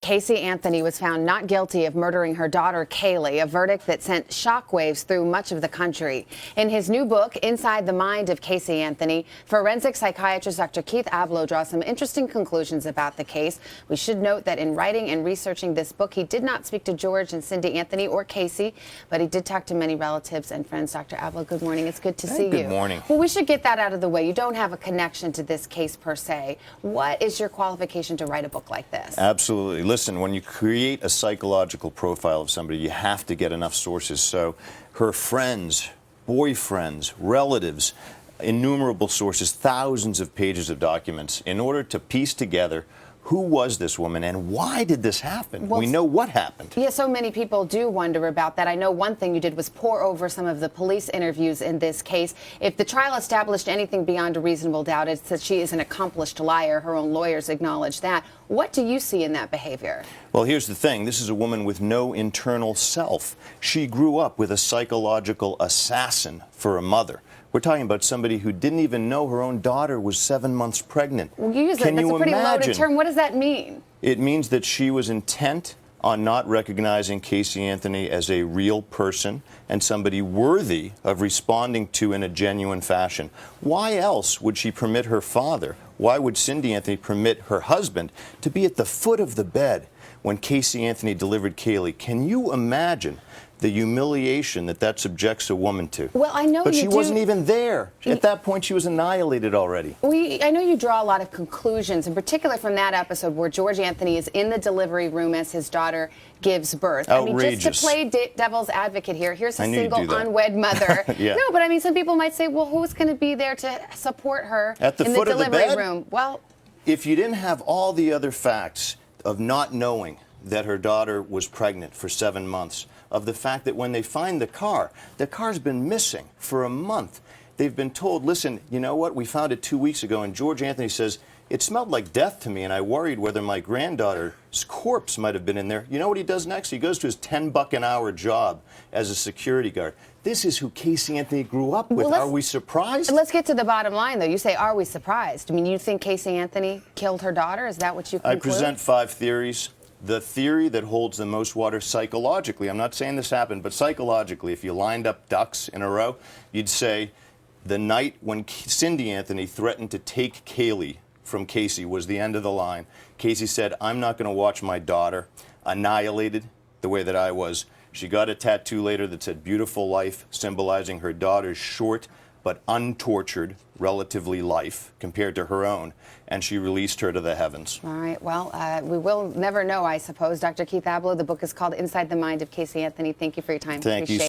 Casey Anthony was found not guilty of murdering her daughter, Kaylee, a verdict that sent shockwaves through much of the country. In his new book, Inside the Mind of Casey Anthony, forensic psychiatrist Dr. Keith Abloh draws some interesting conclusions about the case. We should note that in writing and researching this book, he did not speak to George and Cindy Anthony or Casey, but he did talk to many relatives and friends. Dr. Abloh, good morning. It's good to see you. Good morning. Well, we should get that out of the way. You don't have a connection to this case per se. What is your qualification to write a book like this? Absolutely. Listen, when you create a psychological profile of somebody, you have to get enough sources. So her friends, boyfriends, relatives, innumerable sources, thousands of pages of documents in order to piece together who was this woman and why did this happen? Well, we know what happened. Yeah, so many people do wonder about that. I know one thing you did was pour over some of the police interviews in this case. If the trial established anything beyond a reasonable doubt, it's that she is an accomplished liar. Her own lawyers acknowledge that. What do you see in that behavior? Well, here's the thing. This is a woman with no internal self. She grew up with a psychological assassin for a mother. We're talking about somebody who didn't even know her own daughter was 7 months pregnant. Well, you use it. That's a pretty loaded term. What does that mean? It means that she was intent on not recognizing Casey Anthony as a real person and somebody worthy of responding to in a genuine fashion. Why else would she permit her father, why would Cindy Anthony permit her husband to be at the foot of the bed when Casey Anthony delivered Kaylee? Can you imagine the humiliation that subjects a woman to? Well, I know but you she wasn't even there. At that point, she was annihilated already. I know you draw a lot of conclusions, in particular from that episode where George Anthony is in the delivery room as his daughter gives birth. Outrageous. I mean, just to play devil's advocate here, here's a single unwed mother. Yeah. No, but I mean, some people might say, well, who's going to be there to support her at the in foot the delivery of the bed? room? Well, if you didn't have all the other facts of not knowing that her daughter was pregnant for 7 months, of the fact that when they find the car's been missing for a month. They've been told, listen, you know what, we found it 2 weeks ago, and George Anthony says, it smelled like death to me, and I worried whether my granddaughter's corpse might have been in there. You know what he does next? He goes to his $10 an hour job as a security guard. This is who Casey Anthony grew up with. Are we surprised? Let's get to the bottom line, though. You say, are we surprised? I mean, you think Casey Anthony killed her daughter? Is that what you conclude? I present 5 theories. The theory that holds the most water psychologically, I'm not saying this happened, but psychologically, if you lined up ducks in a row, you'd say the night when Cindy Anthony threatened to take Kaylee from Casey was the end of the line. Casey said, I'm not going to watch my daughter annihilated the way that I was. She got a tattoo later that said beautiful life, symbolizing her daughter's short but untortured, relatively life compared to her own, and she released her to the heavens. All right. Well, we will never know, I suppose. Dr. Keith Abloh, the book is called Inside the Mind of Casey Anthony. Thank you for your time. Thank you.